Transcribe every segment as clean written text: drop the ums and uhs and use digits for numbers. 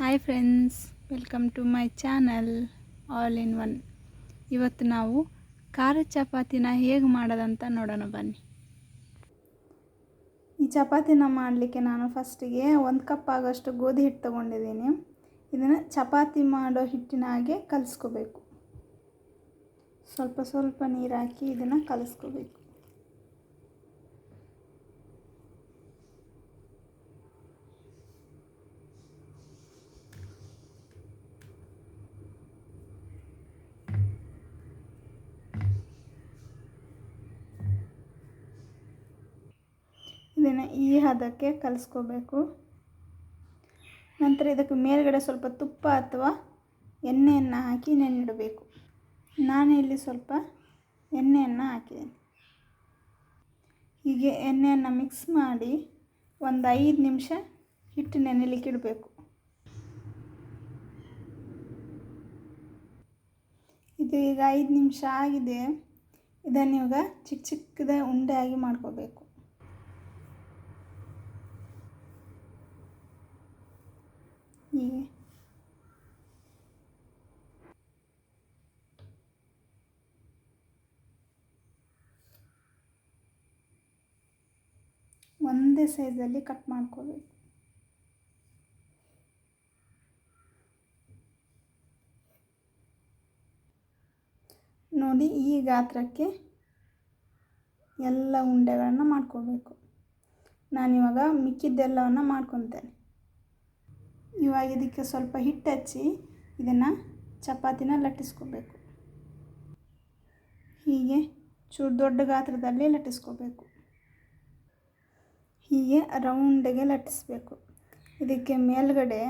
Hi friends, welcome to my channel all in one. ಇವತ್ತು ನಾವು ಖಾರ ಚಪಾತಿನ ಹೇಗೆ ಮಾಡೋದಂತ ನೋಡೋಣ ಬನ್ನಿ. ಈ ಚಪಾತಿನ ಮಾಡಲಿಕ್ಕೆ ನಾನು ಫಸ್ಟಿಗೆ 1 ಕಪ್ ಆಗೋಷ್ಟು ಗೋಧಿ ಹಿಟ್ಟು ತೊಗೊಂಡಿದ್ದೀನಿ. ಇದನ್ನು ಚಪಾತಿ ಮಾಡೋ ಹಿಟ್ಟಿನ ಹಾಗೆ ಕಲಿಸ್ಕೋಬೇಕು. ಸ್ವಲ್ಪ ಸ್ವಲ್ಪ ನೀರು ಹಾಕಿ ಇದನ್ನು ಕಲಿಸ್ಕೋಬೇಕು. ಇದನ್ನು ಈ ಹದಕ್ಕೆ ಕಲಿಸ್ಕೋಬೇಕು. ನಂತರ ಇದಕ್ಕೆ ಮೇಲ್ಗಡೆ ಸ್ವಲ್ಪ ತುಪ್ಪ ಅಥವಾ ಎಣ್ಣೆಯನ್ನು ಹಾಕಿ ನೆನೆಯಿಡಬೇಕು. ನಾನಿಲ್ಲಿ ಸ್ವಲ್ಪ ಎಣ್ಣೆಯನ್ನು ಹಾಕಿದ್ದೀನಿ. ಹೀಗೆ ಎಣ್ಣೆಯನ್ನು ಮಿಕ್ಸ್ ಮಾಡಿ ಒಂದು 5 ನಿಮಿಷ ಹಿಟ್ಟು ನೆನೆಯಲಿಕ್ಕೆ ಇಡಬೇಕು. ಇದು ಈಗ 5 ನಿಮಿಷ ಆಗಿದೆ. ಇದನ್ನು ಇವಾಗ ಚಿಕ್ಕ ಚಿಕ್ಕದ ಉಂಡೆ ಆಗಿ ಮಾಡ್ಕೋಬೇಕು. ಹೀಗೆ ಒಂದೇ ಸೈಜಲ್ಲಿ ಕಟ್ ಮಾಡ್ಕೋಬೇಕು. ನೋಡಿ, ಈ ಗಾತ್ರಕ್ಕೆ ಎಲ್ಲ ಉಂಡೆಗಳನ್ನು ಮಾಡ್ಕೋಬೇಕು. ನಾನಿವಾಗ ಮಿಕ್ಕಿದ್ದೆಲ್ಲವನ್ನು ಮಾಡ್ಕೊತೇನೆ. ಇವಾಗ ಇದಕ್ಕೆ ಸ್ವಲ್ಪ ಹಿಟ್ಟು ಹಚ್ಚಿ ಇದನ್ನು ಚಪಾತಿನ ಲಟ್ಟಿಸ್ಕೋಬೇಕು. ಹೀಗೆ ಚೂರು ದೊಡ್ಡ ಗಾತ್ರದಲ್ಲಿ ಲಟ್ಟಿಸ್ಕೋಬೇಕು. ಹೀಗೆ ರೌಂಡಿಗೆ ಲಟ್ಟಿಸ್ಬೇಕು. ಇದಕ್ಕೆ ಮೇಲ್ಗಡೆ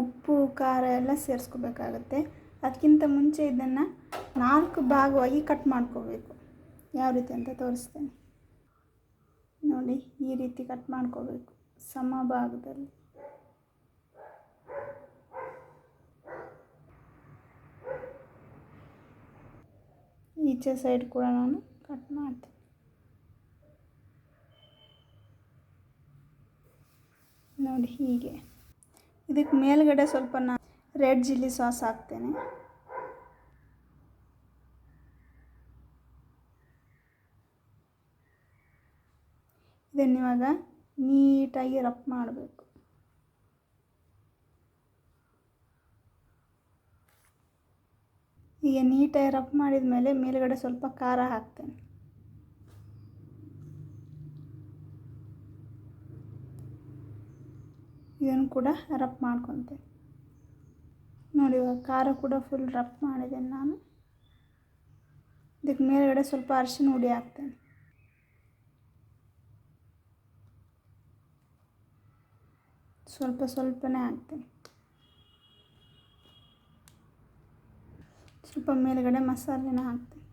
ಉಪ್ಪು ಖಾರ ಎಲ್ಲ ಸೇರಿಸ್ಕೋಬೇಕಾಗತ್ತೆ. ಅದಕ್ಕಿಂತ ಮುಂಚೆ ಇದನ್ನು 4 ಭಾಗವಾಗಿ ಕಟ್ ಮಾಡ್ಕೋಬೇಕು. ಯಾವ ರೀತಿ ಅಂತ ತೋರಿಸ್ತೇನೆ ನೋಡಿ. ಈ ರೀತಿ ಕಟ್ ಮಾಡ್ಕೋಬೇಕು ಸಮ ಭಾಗದಲ್ಲಿ. ಈಚೆ ಸೈಡ್ ಕೂಡ ನಾನು ಕಟ್ ಮಾಡ್ತೀನಿ. ನೋಡಿ ಹೀಗೆ. ಇದಕ್ಕೆ ಮೇಲ್ಗಡೆ ಸ್ವಲ್ಪ ನಾನು ರೆಡ್ ಚಿಲ್ಲಿ ಸಾಸ್ ಹಾಕ್ತೇನೆ. ಇದನ್ನು ಇವಾಗ ನೀಟಾಗಿ ರಬ್ ಮಾಡಬೇಕು. ಈಗ ನೀಟಾಗಿ ರಬ್ ಮಾಡಿದ ಮೇಲೆ ಮೇಲ್ಗಡೆ ಸ್ವಲ್ಪ ಖಾರ ಹಾಕ್ತೇನೆ. ಇದನ್ನು ಕೂಡ ರಬ್ ಮಾಡ್ಕೊತೇನೆ. ನೋಡಿ, ಇವಾಗ ಖಾರ ಕೂಡ ಫುಲ್ ರಬ್ ಮಾಡಿದ್ದೇನೆ ನಾನು. ಇದಕ್ಕೆ ಮೇಲ್ಗಡೆ ಸ್ವಲ್ಪ ಅರಿಶಿನ ಹುಡಿ ಹಾಕ್ತೇನೆ. ಸ್ವಲ್ಪ ಸ್ವಲ್ಪನೇ ಹಾಕ್ತೇನೆ. ಸ್ವಲ್ಪ ಮೇಲ್ಗಡೆ ಮಸಾಲೆನ ಹಾಕ್ತೇನೆ.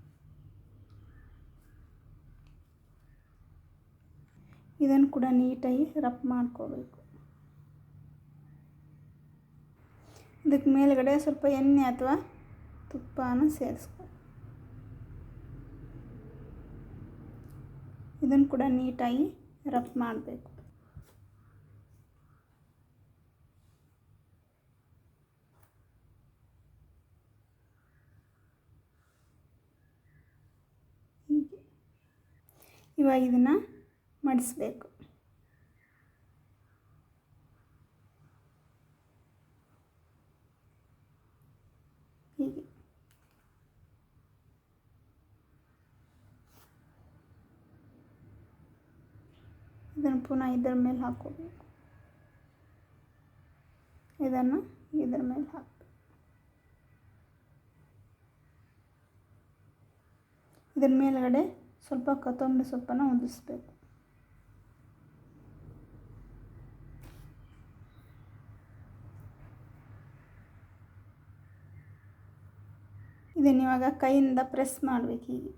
ಇದನ್ನು ಕೂಡ ನೀಟಾಗಿ ರಬ್ ಮಾಡ್ಕೋಬೇಕು. ಇದಕ್ಕೆ ಮೇಲ್ಗಡೆ ಸ್ವಲ್ಪ ಎಣ್ಣೆ ಅಥವಾ ತುಪ್ಪನ ಸೇರಿಸ್ಕೊ. ಇದನ್ನು ಕೂಡ ನೀಟಾಗಿ ರಬ್ ಮಾಡಬೇಕು. ಹೀಗೆ ಇವಾಗ ಇದನ್ನು ಮಡಿಸ್ಬೇಕು. ಹೀಗೆ ಇದನ್ನು ಪುನಃ ಇದರ ಮೇಲೆ ಹಾಕ್ಕೋಬೇಕು. ಇದನ್ನು ಇದರ ಮೇಲೆ ಹಾಕಬೇಕು. ಇದರ ಮೇಲ್ಗಡೆ ಸ್ವಲ್ಪ ಕೊತ್ತಂಬರಿ ಸೊಪ್ಪನ್ನು ಹೊಂದಿಸ್ಬೇಕು. ಇದನ್ನು ಇವಾಗ ಕೈಯಿಂದ ಪ್ರೆಸ್ ಮಾಡಬೇಕು. ಹೀಗೆ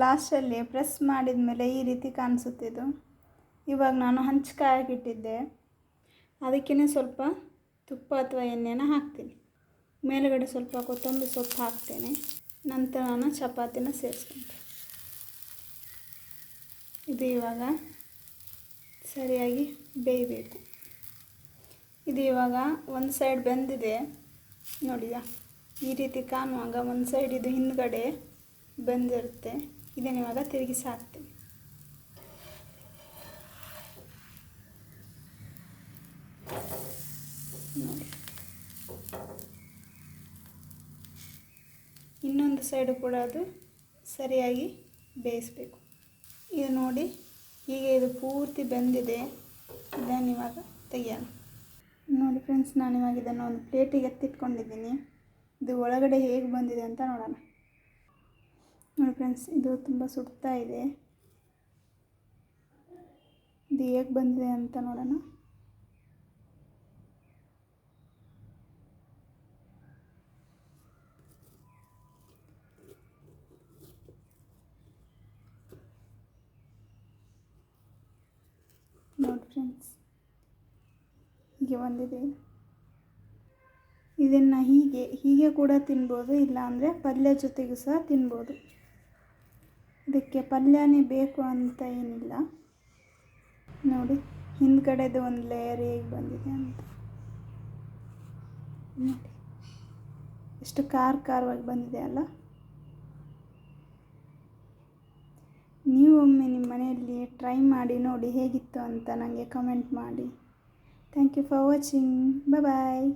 ಲಾಸ್ಟಲ್ಲಿ ಪ್ರೆಸ್ ಮಾಡಿದ ಮೇಲೆ ಈ ರೀತಿ ಕಾಣಿಸುತ್ತಿದ್ದು. ಇವಾಗ ನಾನು ಹಂಚ್ಕಾಯಕ್ಕಿಟ್ಟಿದ್ದೆ, ಅದಕ್ಕೇ ಸ್ವಲ್ಪ ತುಪ್ಪ ಅಥವಾ ಎಣ್ಣೆನ ಹಾಕ್ತೀನಿ. ಮೇಲುಗಡೆ ಸ್ವಲ್ಪ ಕೊತ್ತಂಬರಿ ಸೊಪ್ಪು ಹಾಕ್ತೇನೆ. ನಂತರ ನಾನು ಚಪಾತಿನ ಸೇರಿಸ್ಕೊಂತೀನಿ. ಇದು ಇವಾಗ ಸರಿಯಾಗಿ ಬೇಯಬೇಕು. ಇದು ಇವಾಗ ಒಂದು ಸೈಡ್ ಬೆಂದಿದೆ ನೋಡಿಯಾ, ಈ ರೀತಿ ಕಾಣುವಾಗ ಒಂದು ಸೈಡ್ ಇದು ಹಿಂದ್ಗಡೆ ಬೆಂದಿರುತ್ತೆ. ಇದನ್ನು ಇವಾಗ ತಿರುಗಿಸಿ ಹಾಕ್ತೀನಿ. ನೋಡಿ, ಇನ್ನೊಂದು ಸೈಡು ಕೂಡ ಅದು ಸರಿಯಾಗಿ ಬೇಯಿಸಬೇಕು. ಇದು ನೋಡಿ, ಈಗ ಇದು ಪೂರ್ತಿ ಬೆಂದಿದೆ. ಇದನ್ನು ಇವಾಗ ತೆಗಿಯೋಣ. ನೋಡಿ ಫ್ರೆಂಡ್ಸ್, ನಾನು ಇವಾಗ ಇದನ್ನು ಒಂದು ಪ್ಲೇಟಿಗೆ ಎತ್ತಿಟ್ಕೊಂಡಿದ್ದೀನಿ. ಇದು ಒಳಗಡೆ ಹೇಗೆ ಬಂದಿದೆ ಅಂತ ನೋಡೋಣ. ನೋಡಿ ಫ್ರೆಂಡ್ಸ್, ಇದು ತುಂಬ ಸುಡ್ತಾ ಇದೆ. ಇದು ಹೇಗೆ ಬಂದಿದೆ ಅಂತ ನೋಡೋಣ. ನೋಡಿ ಫ್ರೆಂಡ್ಸ್, ಹೀಗೆ ಬಂದಿದೆ. ಇದನ್ನು ಹೀಗೆ ಕೂಡ ತಿನ್ಬೋದು, ಇಲ್ಲಾಂದರೆ ಪಲ್ಯ ಜೊತೆಗೂ ಸಹ ತಿನ್ಬೋದು. ಇದಕ್ಕೆ ಪಲ್ಯನೇ ಬೇಕು ಅಂತ ಏನಿಲ್ಲ. ನೋಡಿ, ಹಿಂದ್ಗಡೆದು ಒಂದು ಲೇಯರ್ ಹೇಗೆ ಬಂದಿದೆ ಅಂತ ನೋಡಿ, ಎಷ್ಟು ಖಾರವಾಗಿ ಬಂದಿದೆ ಅಲ್ಲ. ನೀವು ಒಮ್ಮೆ ನಿಮ್ಮ ಮನೆಯಲ್ಲಿ ಟ್ರೈ ಮಾಡಿ ನೋಡಿ ಹೇಗಿತ್ತು ಅಂತ ನನಗೆ ಕಮೆಂಟ್ ಮಾಡಿ. Thank you for watching. Bye.